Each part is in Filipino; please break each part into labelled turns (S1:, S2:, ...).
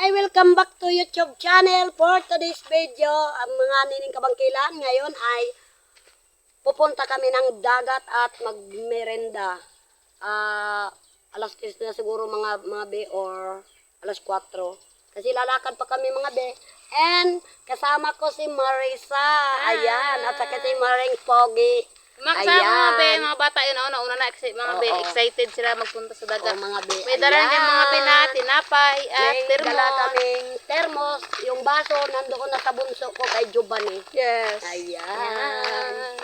S1: Hi! Welcome back to YouTube channel. For today's video, ang mga nining kabangkilan, ngayon ay pupunta kami ng dagat at magmerenda. Alas 3 na siguro mga be or alas 4. Kasi lalakad pa kami mga be. And kasama ko si Marisa. Ayan. At saka si Maring Pogi.
S2: Mga be, mga bata yun, una na excited sila magpunta sa dagat.
S1: Mga be.
S2: May dala niya mga be na tinapay at
S1: May
S2: termos.
S1: dala kaming termos. Yung baso, nandoon na sa bunso ko kay Giovanni.
S2: Yes.
S1: Ayan.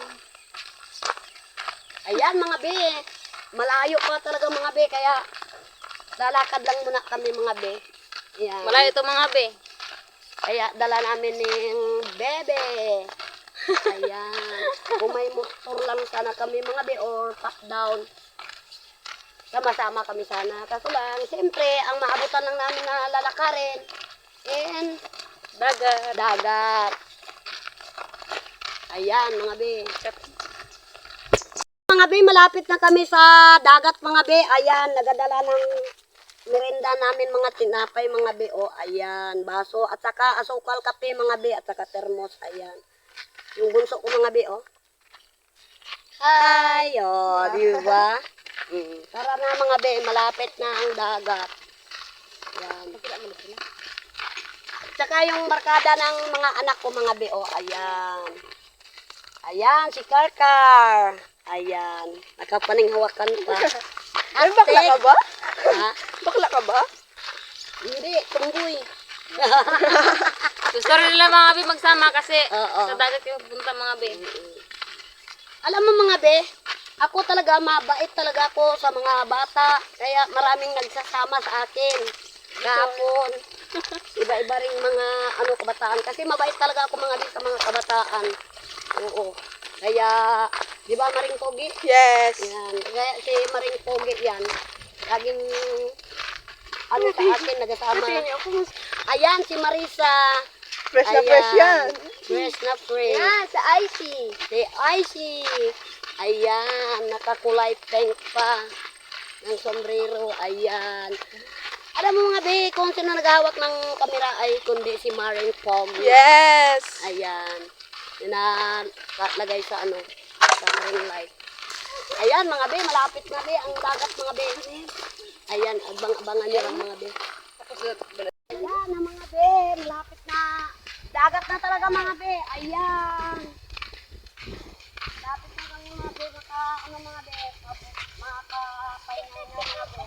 S1: Ayan mga be. Malayo pa talaga mga be. Kaya lalakad lang muna kami mga be. Ayan.
S2: Malayo ito mga be.
S1: Kaya dala namin yung bebe. Ayan. Kung may motor lang sana kami mga be or top down. Sama-sama kami sana. Kaso lang, siyempre, ang maabutan lang namin na lalakarin. And dagat. Ayan mga be. Mga be, malapit na kami sa dagat mga be. Ayan, nagadala ng merenda namin mga tinapay mga be. O, ayan, baso. At saka asukal kape mga be. At saka termos. Ayan. Yung bunso ko mga be, o. Hi! O, di ba? Tara na mga be, malapit na ang dagat. Ayan. At saka yung barkada ng mga anak ko mga be, o. Ayan. Ayan, si Karkar. Ayan. Nakapaninghawakan pa.
S2: Ay, bakla ka ba?
S1: Ha?
S2: Bakla ka ba?
S1: Hindi, tunggoy.
S2: Gusto rin nila mga be magsama kasi
S1: Oo.
S2: sa dagat yung punta mga be.
S1: Alam mo mga be, ako talaga mabait talaga ako sa mga bata. Kaya maraming nagsasama sa akin. Kahapon. Iba-iba ring mga kabataan. Kasi mabait talaga ako mga be sa mga kabataan. Oo. Kaya, di ba Maring Pogi?
S2: Yes.
S1: Yan. Kaya si Maring Pogi yan. Laging sa akin nagasama. Ayan si Marisa.
S2: Fresh na fresh yan.
S1: Fresh na fresh.
S2: Yan, sa Icy.
S1: Si Icy. Ayan, nakakulay pink pa ng sombrero. Ayan. Alam mo mga be, kung sino naghahawak ng kamera ay kundi si Maring Pogi.
S2: Yes.
S1: Ayan. Lagay sa sa ring light. Ayan mga be, malapit na be ang dagat mga be. Ayan, abang-abangan nyo lang mga be. Ayan ang mga be, malapit na. Dagat na talaga mga be. Ayan. Malapit na kami mga be, mga be, makakapahinga na mga be.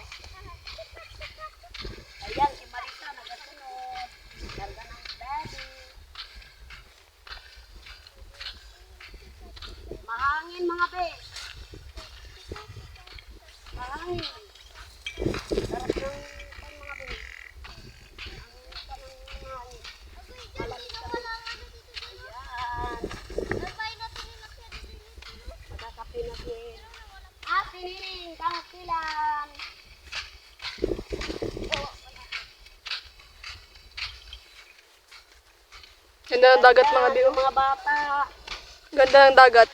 S1: Ayan, si Marisa nagasunod. Ganda ng baby. Mahangin mga be. Mahangin. Sarap ng mga be. Ang sarap ng mahangin. Malamig kami. Ayan. Magkakape na din. Siniling, kamukilan.
S2: Ganda ng dagat mga be.
S1: Mga bata.
S2: Ganda ng dagat.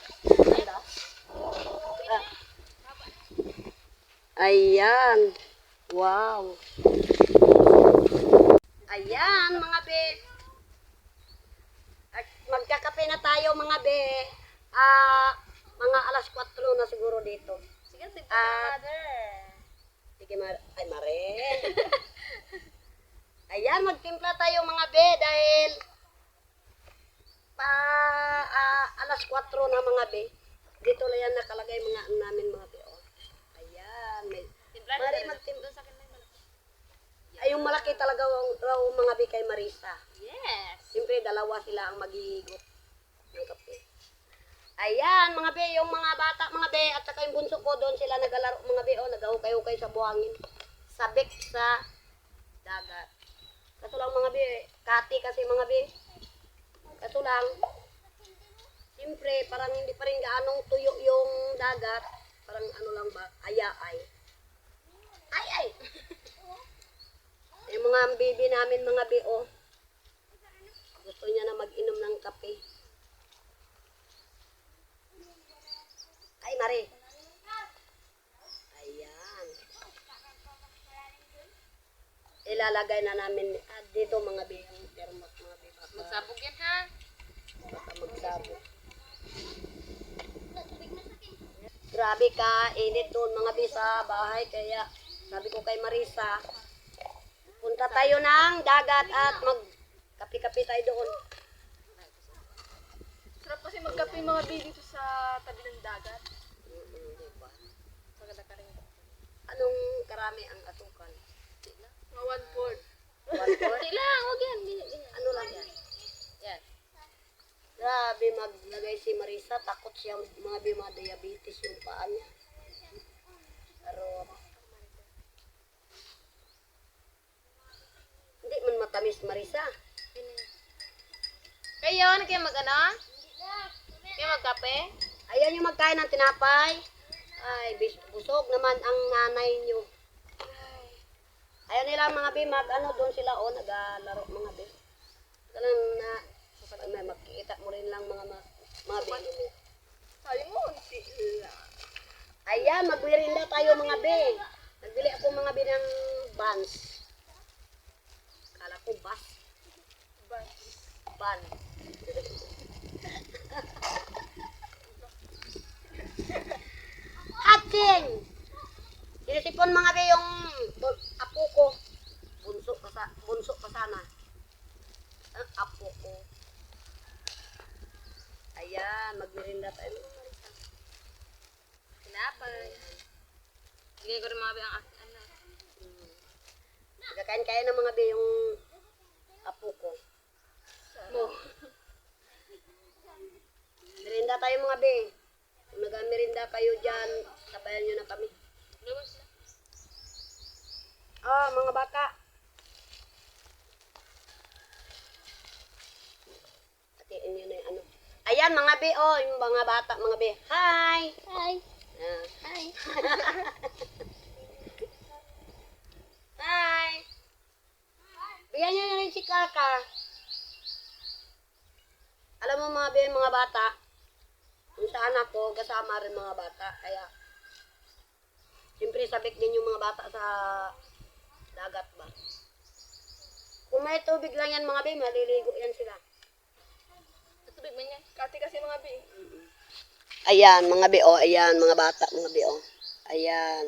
S1: Ayan. Wow. Ayan, mga be. At magkakape na tayo, mga be. Mga alas 4 na siguro dito.
S2: Sige, sige,
S1: Sige, ay, mare. Ayan, magtimpla tayo, mga be, dahil alas 4 na, mga be. Dito lang yan nakalagay mga namin, mga be. Oh. Ayan, may mari magtimpla sa akin. Ay, yung malaki talaga raw mga be kay Marisa.
S2: Yes.
S1: Siyempre, dalawa sila ang maghihigot ng kape. Ayan, mga be, yung mga bata, mga be, at saka yung bunso ko, doon sila nagalaro, mga be, nag-ahukay-hukay sa buhangin. Sabik sa dagat. Kaso lang, mga be, kati kasi, mga be. Kaso lang, siyempre, parang hindi pa rin gaanong tuyo yung dagat. Parang lang ba, ay. Ay! Yung mga baby namin, mga be, gusto niya na mag-inom ng kape. Ay, Mari. Ayan. ilalagay na namin dito mga be, ang termos mga be.
S2: Magsabog yan ha.
S1: Baka magsabog. Grabe ka, init doon mga be sa bahay. Kaya sabi ko kay Marisa, punta tayo ng dagat at magkapi-kapi tayo doon.
S3: Sarap kasi magkape mga baby dito sa tabi ng dagat.
S1: Diba?
S3: Maganda ka rin.
S1: Anong karami ang asukan?
S3: Mga 1/4.
S1: 1/4?
S2: Hindi lang, huwag yan.
S1: Ano lang yan?
S2: Yan.
S1: Grabe maglagay si Marisa, takot siya mga diabetes yung paa niya. Pero hindi man matamis Marisa.
S2: Kayo, ano kayo mag-ano? Kayo magkape?
S1: Ayaw niyo magkain ng tinapay. Ay, busog naman ang nanay niyo. Ayaw nila mga bi mag doon sila naglalaro mga bi. Ganun na may makikita mo rin lang mga bi.
S3: Sabi mo, unti lang.
S1: Ayan, magwirinda tayo mga be. Nagbili ako mga be ng buns. Kala ko bus. Ban. Hating! Sinisipon mga be yung apo ko. Bunso pa sana. Ang apo ko. Ayan, magwirinda tayo mga Marisa.
S2: Tinapay. Bigay ko rin mga ang ano.
S1: Nagkakain kayo ng mga be yung apo ko. Mo. Merinda tayo mga be. Kung nag-merinda kayo dyan, sabayan nyo na kami.
S2: Lubos na.
S1: Mga bata. Hatiin nyo na yung ano. Ayan mga be, yung mga bata, mga be. Hi!
S2: Hi.
S1: Hi! Hi! Bigyan nyo na rin si Kaka. Alam mo mga be, mga bata, kung saan ako, kasama rin mga bata. Kaya, siyempre sabik din yung mga bata sa dagat ba. Kung may tubig lang yan mga be, maliligo yan sila.
S2: Tubig man yan.
S3: Kati kasi mga baby.
S1: Ayan, mga be, ayan, mga bata, mga be, ayan.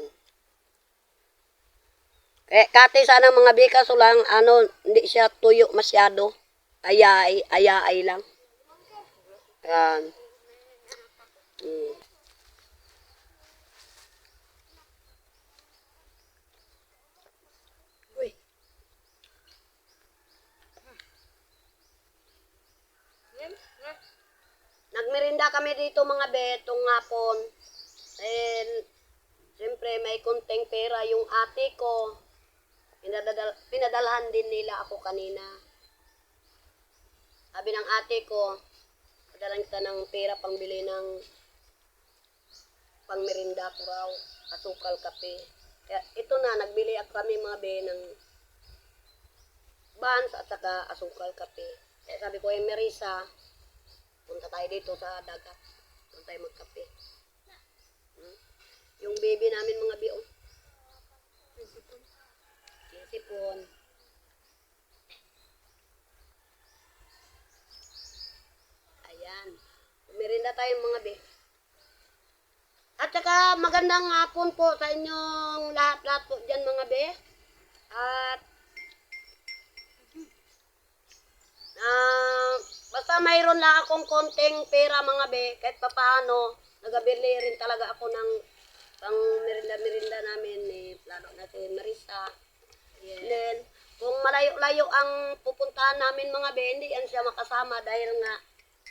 S1: Kati sana mga be, kaso lang, hindi siya tuyo masyado. Ayay lang. Ayan. Uy. Nagmerinda kami dito mga be, itong hapon. And, siyempre may konting pera yung ate ko. Pinadalhan din nila ako kanina. Sabi ng ate ko, padalan kita ng pera pangbili ng pangmerinda ko raw, asukal, kape. Kaya ito na, nagbili ako kami mga be ng buns at saka asukal, kape. Kaya sabi ko, Marisa, punta tayo dito sa dagat. Punta tayo magkape. Yung baby namin mga be, sipon. Ayan. Merinda tayo mga be. At saka magandang hapon po sa inyong lahat-lahat po dyan mga be. At basta mayroon lang akong konting pera mga be, kahit papaano, nagabili rin talaga ako ng pang merinda namin, lalo na si Marisa.
S2: Yes.
S1: Then, kung malayo-layo ang pupuntahan namin mga be, hindi yan siya makasama dahil nga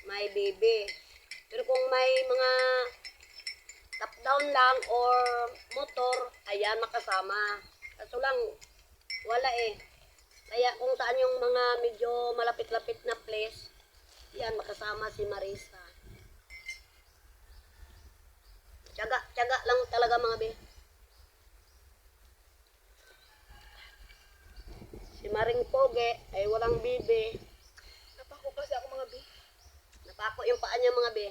S1: may baby. Pero kung may mga top down lang or motor, ayan makasama. Kaso lang, wala eh. Kaya kung saan yung mga medyo malapit-lapit na place, yan makasama si Marisa. Tiyaga lang talaga mga be. Si Maring Poge ay walang bibi.
S3: Napako kasi ako mga baby.
S1: Napako yung paa niya mga be.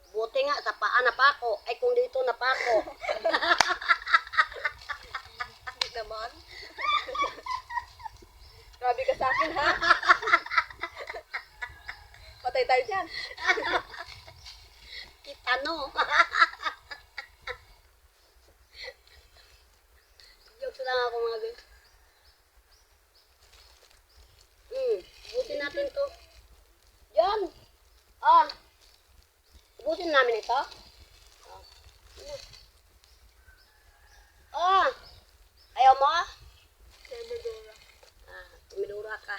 S1: Buti nga sa paa napako. Ay kung dito napako.
S3: yun, ha? Patay tayo dyan.
S1: Ano? Jokes lang ako mga be. Ubusin natin to. Diyan. Ubusin namin ito. Ayaw mo? Tumidura ka.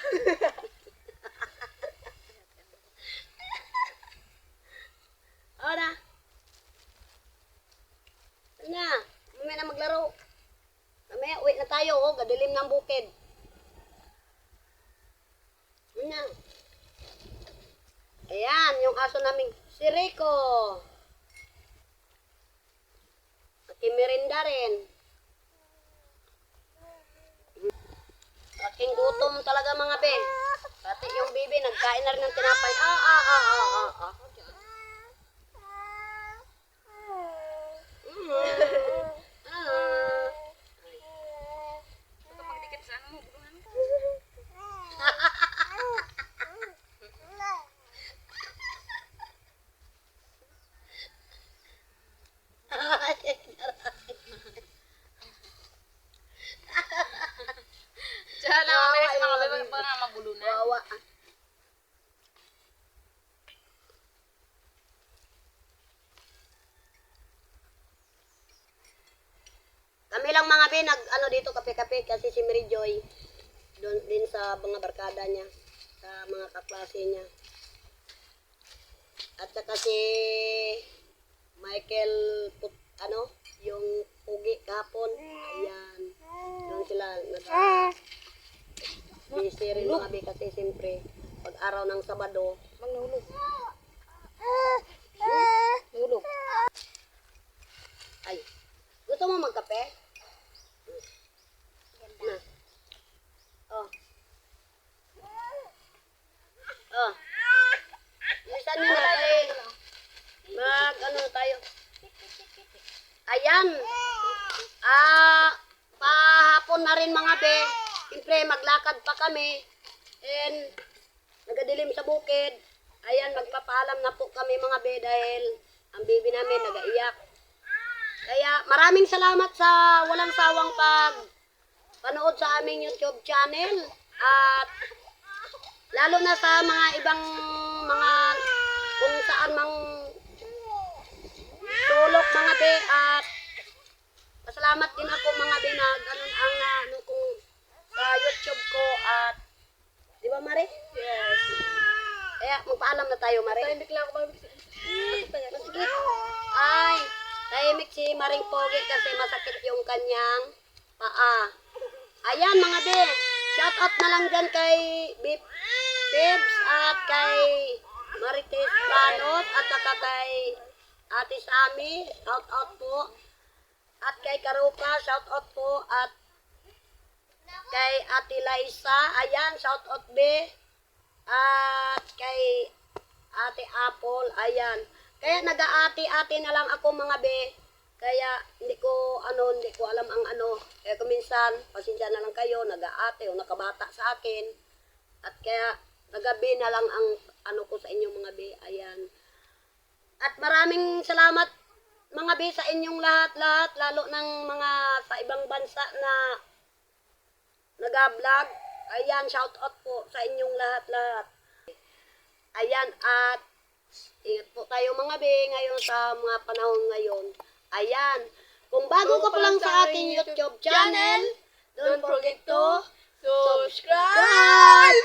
S1: Na. Na. Mamaya na maglaro. Mamaya, uwi na tayo. Gadilim ng bukid. Na. Ayan, yung aso namin. Si Rico. Nakimirinda rin. Aking gutom talaga mga be. Pati yung bibi, nagkain na rin ng tinapay.
S2: Kapag dikit sa ano mo, buluhan ka. Diyan na, may sa mga bebe pa nga mabulunan.
S1: Wawa. Kami lang mga be, ano dito, kape-kape, kasi si Mary Joy, doon din sa mga barkada niya, sa mga kaklase niya. At saka si Michael, yung pugi kahapon, ayan, doon sila, busy rin mga be, kasi siyempre, pag araw ng Sabado,
S3: Manghulog.
S1: Nulog. Ay, gusto mo magkape? Na. Oh. Bilisan nyo na tayo. Tayo. Ayan. Pahapon na rin mga be. Siyempre, maglakad pa kami. And, nagadilim sa bukid. Ayan, magpapaalam na po kami mga be dahil ang baby namin nagaiyak. Kaya maraming salamat sa walang sawang panood sa aming YouTube channel. At lalo na sa mga ibang mga kung saan mang sulok mga be. At pasalamat din ako mga be na ganun ang kung sa YouTube ko. At di ba Mari?
S3: Yes.
S1: Kaya magpaalam na tayo Mari.
S3: Tahimik lang ako.
S1: Sige. Ay, tahimik si Maring Pogi kasi masakit yung kanyang paa. Ayan mga be, shout out na lang dyan kay Beef Pibs at kay Marites Planot at saka kay Ate Sami, shout out po. At kay Karuka, shout out po. At kay Ate Liza, ayan, shout out be. At kay Ate Apple, ayan. Kaya nag-aati-ati na lang ako mga be. Kaya hindi ko alam ang Kaya kuminsan, pasensya na lang kayo, nag-aati o nakabata sa akin. At kaya nagabi na lang ang ko sa inyo mga be. Ayan. At maraming salamat mga be sa inyong lahat-lahat, lalo ng mga sa ibang bansa na nag-vlog. Ayan, shout out po sa inyong lahat-lahat. Ayan, at ingat po tayo mga be ngayon sa mga panahon ngayon. Ayan. Kung bago ka pa lang sa aking YouTube channel, don't forget to
S3: Subscribe!
S1: Ay,